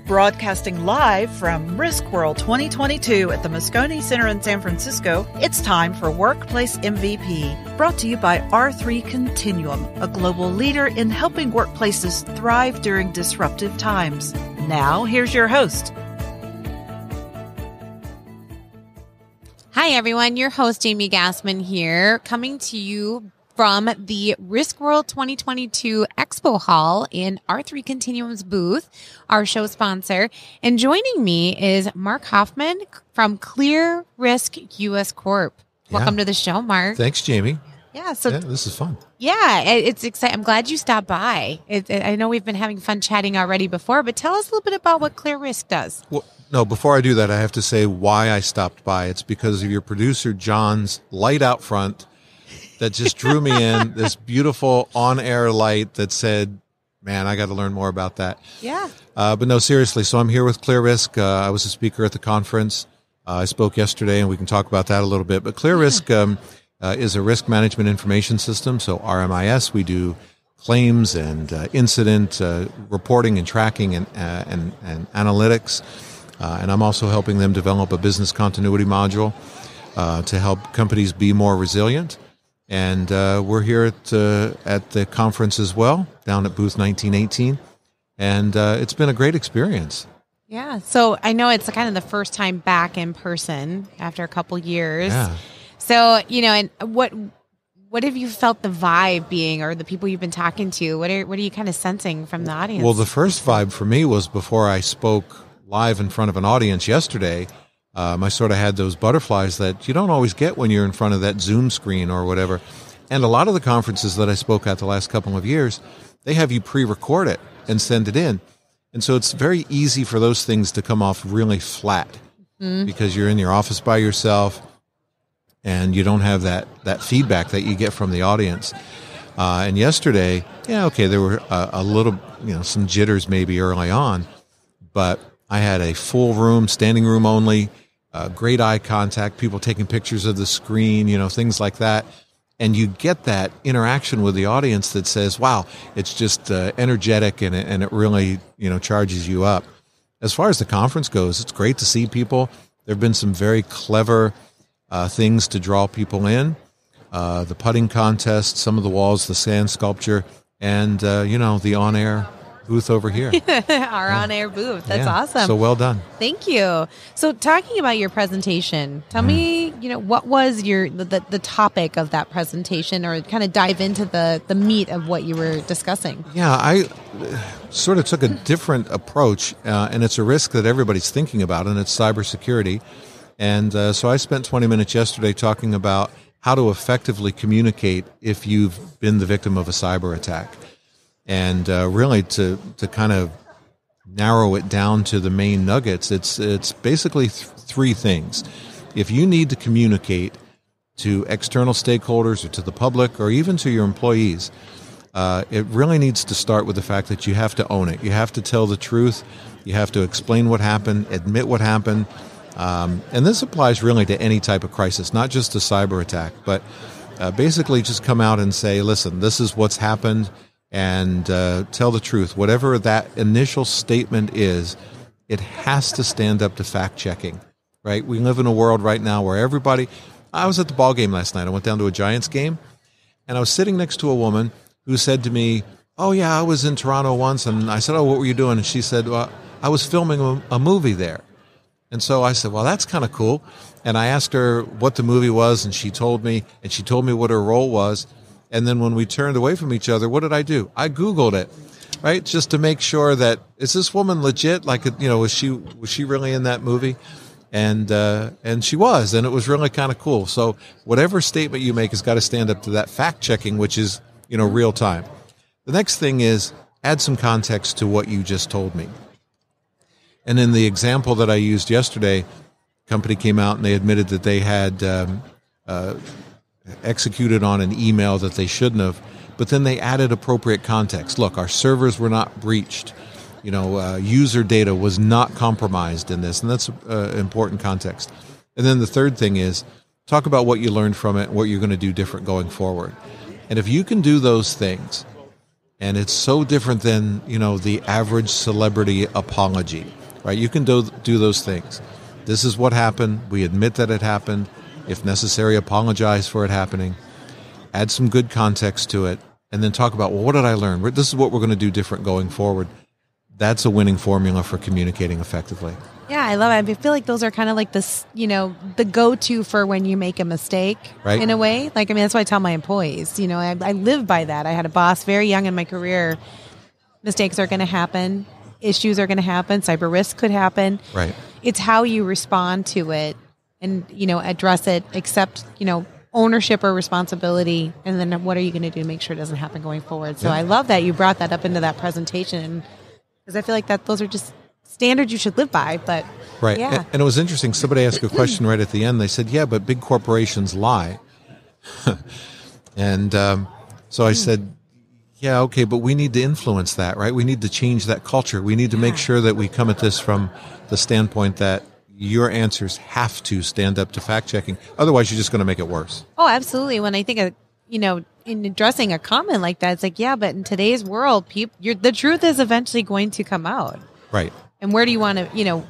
Broadcasting live from RISKWORLD 2022 at the Moscone Center in San Francisco, it's time for Workplace MVP, brought to you by R3 Continuum, a global leader in helping workplaces thrive during disruptive times. Now, here's your host. Hi, everyone. Your host, Jamie Gassman here, coming to you from the RISKWORLD 2022 Expo Hall in R3 Continuum's booth, our show sponsor. And joining me is Mark Hoffman from ClearRisk US Corp. Welcome to the show, Mark. Thanks, Jamie. Yeah, this is fun. Yeah, it's exciting. I'm glad you stopped by. I know we've been having fun chatting already before, but tell us a little bit about what ClearRisk does. Well, no, before I do that, I have to say why I stopped by. It's because of your producer, John's light out front that just drew me in, this beautiful on-air light that said, man, I got to learn more about that. Yeah. But no, seriously. So I'm here with ClearRisk. I was a speaker at the conference. I spoke yesterday, and we can talk about that a little bit. But ClearRisk is a risk management information system. So RMIS, we do claims and incident reporting and tracking and analytics. And I'm also helping them develop a business continuity module to help companies be more resilient. And we're here at the conference as well, down at booth 1918. And it's been a great experience. Yeah. So I know it's kind of the first time back in person after a couple years. Yeah. So, and what have you felt the vibe being, or the people you've been talking to? What are you kind of sensing from the audience? Well, the first vibe for me was before I spoke live in front of an audience yesterday. I sort of had those butterflies that you don't always get when you're in front of that Zoom screen or whatever. And a lot of the conferences that I spoke at the last couple of years, they have you pre-record it and send it in. And so it's very easy for those things to come off really flat because you're in your office by yourself and you don't have that feedback that you get from the audience. And yesterday, there were a little, some jitters maybe early on, but I had a full room, standing room only, great eye contact, people taking pictures of the screen, things like that. And you get that interaction with the audience that says, wow, it's just energetic and it really, charges you up. As far as the conference goes, it's great to see people. There have been some very clever things to draw people in. The putting contest, some of the walls, the sand sculpture, and, the on-air booth over here. Our on-air booth. That's awesome. So well done. Thank you. So talking about your presentation, tell me, what was the topic of that presentation, or kind of dive into the meat of what you were discussing? Yeah, I sort of took a different approach, and it's a risk that everybody's thinking about, and it's cybersecurity. And so I spent 20 minutes yesterday talking about how to effectively communicate if you've been the victim of a cyber attack. And really, to kind of narrow it down to the main nuggets, it's basically three things. If you need to communicate to external stakeholders or to the public or even to your employees, it really needs to start with the fact that you have to own it. You have to tell the truth. You have to explain what happened, admit what happened. And this applies really to any type of crisis, not just a cyber attack, but basically just come out and say, listen, this is what's happened. And tell the truth. Whatever that initial statement is, it has to stand up to fact-checking, right? We live in a world right now where everybody... I was at the ball game last night. I went down to a Giants game, and I was sitting next to a woman who said to me, oh, yeah, I was in Toronto once. And I said, oh, what were you doing? And she said, well, I was filming a movie there. And so I said, well, that's kind of cool. And I asked her what the movie was, and she told me what her role was. And then when we turned away from each other, what did I do? I Googled it, right? Just to make sure that, is this woman legit? Like, was she really in that movie? And she was, and it was really kind of cool. So whatever statement you make has got to stand up to that fact checking, which is, real time. The next thing is add some context to what you just told me. And in the example that I used yesterday, company came out and they admitted that they had, executed on an email that they shouldn't have, but then they added appropriate context. Look, our servers were not breached. User data was not compromised in this, and that's important context. And then the third thing is talk about what you learned from it and what you're going to do different going forward. And if you can do those things, and it's so different than, the average celebrity apology. right? You can do those things. This is what happened. We admit that it happened. If necessary, apologize for it happening. Add some good context to it, and then talk about, well, what did I learn? This is what we're going to do different going forward. That's a winning formula for communicating effectively. Yeah, I love it. I feel like those are kind of like this, the go-to for when you make a mistake, right? In a way. Like, I mean, that's what I tell my employees. I live by that. I had a boss very young in my career. Mistakes are going to happen. Issues are going to happen. Cyber risk could happen. Right. It's how you respond to it and, address it, accept, ownership or responsibility, and then what are you going to do to make sure it doesn't happen going forward? So I love that you brought that up into that presentation, because I feel like that those are just standards you should live by. But right. Yeah. And it was interesting. Somebody asked a question right at the end. They said, yeah, but big corporations lie. And so I said, yeah, okay, but we need to influence that, right? We need to change that culture. We need to make sure that we come at this from the standpoint that your answers have to stand up to fact checking. Otherwise, you're just going to make it worse. Oh, absolutely. When I think of, in addressing a comment like that, it's like, yeah, but in today's world, the truth is eventually going to come out. Right. And where do you want to,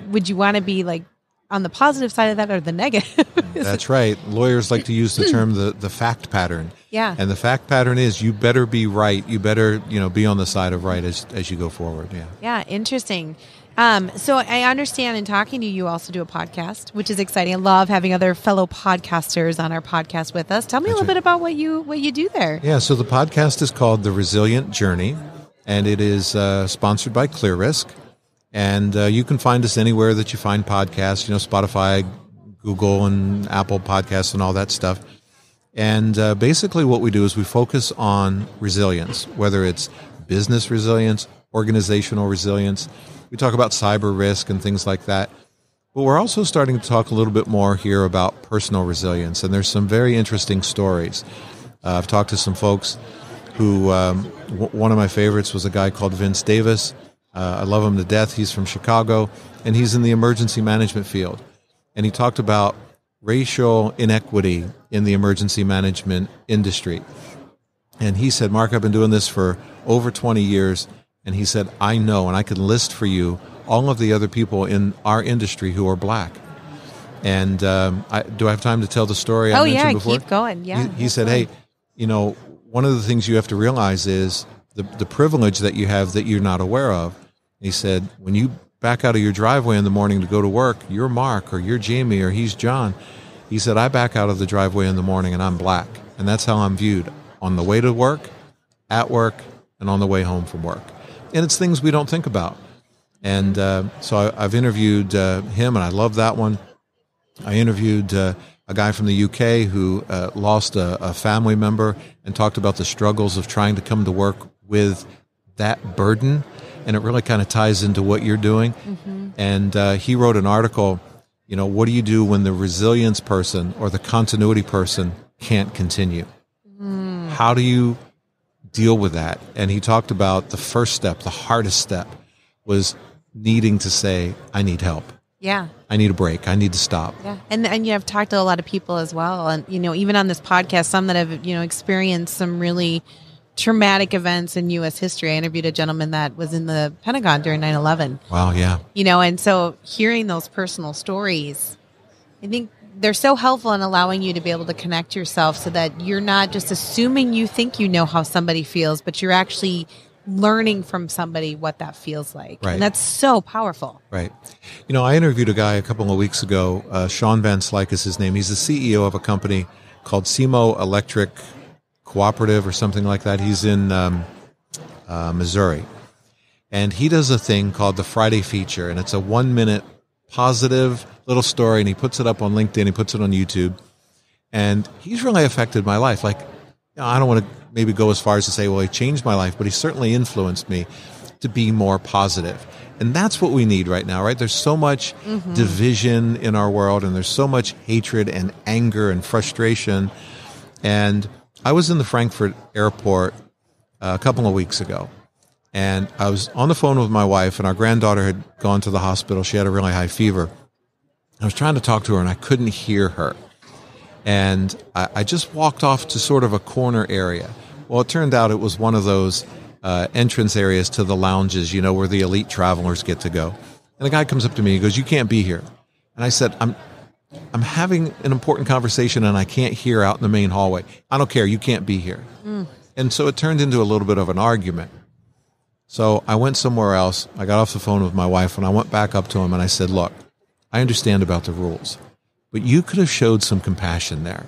would you want to be like on the positive side of that or the negative? That's right. Lawyers like to use the term the fact pattern. Yeah. And the fact pattern is you better be right. You better, be on the side of right as you go forward. Yeah. Yeah. Interesting. So I understand in talking to you, you also do a podcast, which is exciting. I love having other fellow podcasters on our podcast with us. Tell me a little bit about what you do there. Yeah. So the podcast is called The Resilient Journey, and it is sponsored by ClearRisk. And you can find us anywhere that you find podcasts, Spotify, Google, and Apple Podcasts and all that stuff. And basically what we do is we focus on resilience, whether it's business resilience, organizational resilience. We talk about cyber risk and things like that. But we're also starting to talk a little bit more here about personal resilience. And there's some very interesting stories. I've talked to some folks who, one of my favorites was a guy called Vince Davis. I love him to death. He's from Chicago, and he's in the emergency management field. And he talked about racial inequity in the emergency management industry. And he said, Mark, I've been doing this for over 20 years. And he said, I know, and I can list for you all of the other people in our industry who are black. And do I have time to tell the story I mentioned before? Keep going. Yeah. He said, hey, one of the things you have to realize is the privilege that you have that you're not aware of. He said, when you back out of your driveway in the morning to go to work, you're Mark or you're Jamie or he's John. He said, I back out of the driveway in the morning and I'm black. And that's how I'm viewed on the way to work, at work, and on the way home from work. And it's things we don't think about. And so I've interviewed him, and I love that one. I interviewed a guy from the UK who lost a family member and talked about the struggles of trying to come to work with that burden. And it really kind of ties into what you're doing. Mm-hmm. And he wrote an article, what do you do when the resilience person or the continuity person can't continue? Mm. How do you deal with that? And he talked about the first step, the hardest step, was needing to say, I need help. Yeah. I need a break. I need to stop. Yeah. And you have talked to a lot of people as well. And, even on this podcast, some that have, experienced some really traumatic events in U.S. history. I interviewed a gentleman that was in the Pentagon during 9/11. Wow, yeah. And so hearing those personal stories, I think they're so helpful in allowing you to be able to connect yourself so that you're not just assuming you think you know how somebody feels, but you're actually learning from somebody what that feels like. Right. And that's so powerful. Right. I interviewed a guy a couple of weeks ago. Sean Van Slyke is his name. He's the CEO of a company called SEMO Electric Cooperative or something like that. He's in Missouri. And he does a thing called the Friday Feature, and it's a 1-minute positive little story, and he puts it up on LinkedIn, he puts it on YouTube, and he's really affected my life. Like, I don't want to maybe go as far as to say, well, he changed my life, but he certainly influenced me to be more positive. And that's what we need right now, right? There's so much division in our world, and there's so much hatred and anger and frustration. And I was in the Frankfurt airport a couple of weeks ago, and I was on the phone with my wife, and our granddaughter had gone to the hospital. She had a really high fever. I was trying to talk to her, and I couldn't hear her. And I just walked off to sort of a corner area. Well, it turned out it was one of those entrance areas to the lounges, where the elite travelers get to go. And the guy comes up to me, he goes, "You can't be here." And I said, I'm having an important conversation and I can't hear out in the main hallway. I don't care. You can't be here. And so it turned into a little bit of an argument. So I went somewhere else. I got off the phone with my wife and I went back up to him and I said, "Look, I understand about the rules, but you could have showed some compassion there.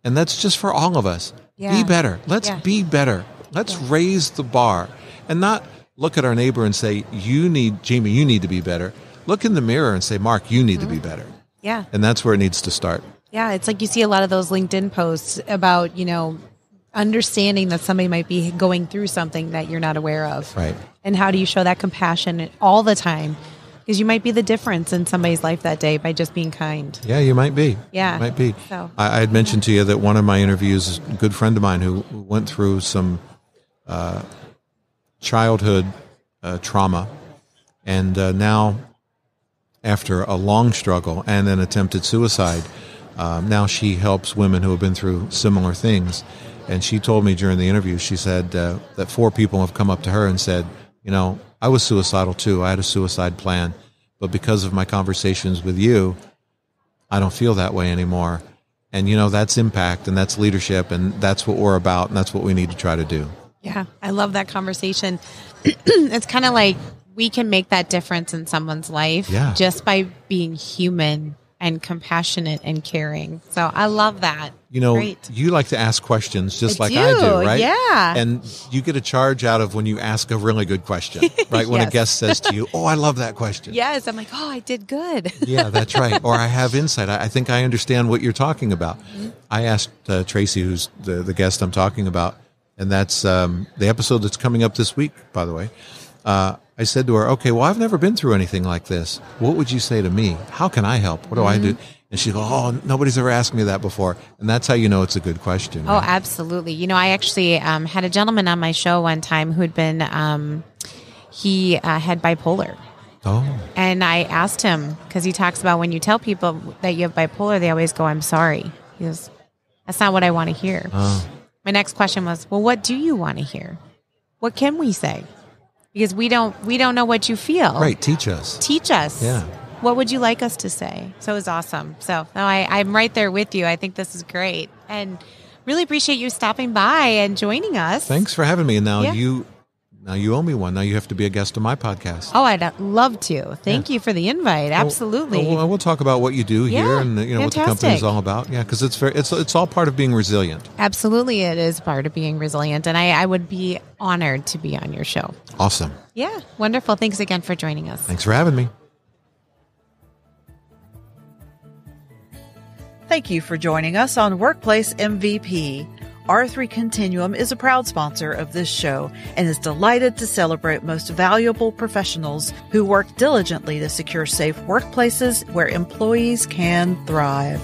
And that's just for all of us. Yeah. Be better. Let's be better. Let's raise the bar and not look at our neighbor and say, Jamie, you need to be better. Look in the mirror and say, Mark, you need to be better." Yeah. And that's where it needs to start. Yeah. It's like you see a lot of those LinkedIn posts about, understanding that somebody might be going through something that you're not aware of. Right. And how do you show that compassion all the time? Because you might be the difference in somebody's life that day by just being kind. Yeah, you might be. Yeah. You might be. So. I had mentioned to you that one of my interviews, a good friend of mine who went through some childhood trauma, and now, after a long struggle and an attempted suicide, now she helps women who have been through similar things. And she told me during the interview, she said that 4 people have come up to her and said, I was suicidal too. I had a suicide plan. But because of my conversations with you, I don't feel that way anymore. And, that's impact and that's leadership and that's what we're about and that's what we need to try to do. Yeah, I love that conversation. It's kind of like we can make that difference in someone's life just by being human and compassionate and caring. So I love that. Great. You like to ask questions just I do, right? Yeah. And you get a charge out of when you ask a really good question, right? When a guest says to you, "Oh, I love that question." Yes. I'm like, "Oh, I did good." Yeah, that's right. Or I have insight. I think I understand what you're talking about. Mm-hmm. I asked Tracy, who's the guest I'm talking about, and that's the episode that's coming up this week, by the way. I said to her, "Okay, well, I've never been through anything like this. What would you say to me? How can I help? What do I do?" And she goes, "Oh, nobody's ever asked me that before." And that's how you know it's a good question. Right? Oh, absolutely. I actually had a gentleman on my show one time who'd been, he had bipolar. Oh. And I asked him, because he talks about when you tell people that you have bipolar, they always go, "I'm sorry." He goes, "That's not what I want to hear." Oh. My next question was, "Well, what do you want to hear? What can we say? Because we don't know what you feel." Right. Teach us. Teach us. Yeah. What would you like us to say? So it was awesome. So no, I'm right there with you. I think this is great. And really appreciate you stopping by and joining us. Thanks for having me. And now you owe me one. Now you have to be a guest on my podcast. Oh, I'd love to. Thank you for the invite. Absolutely. We'll talk about what you do here and what the company is all about. Yeah, because it's all part of being resilient. Absolutely, it is part of being resilient. And I would be honored to be on your show. Awesome. Yeah, wonderful. Thanks again for joining us. Thanks for having me. Thank you for joining us on Workplace MVP. R3 Continuum is a proud sponsor of this show and is delighted to celebrate most valuable professionals who work diligently to secure safe workplaces where employees can thrive.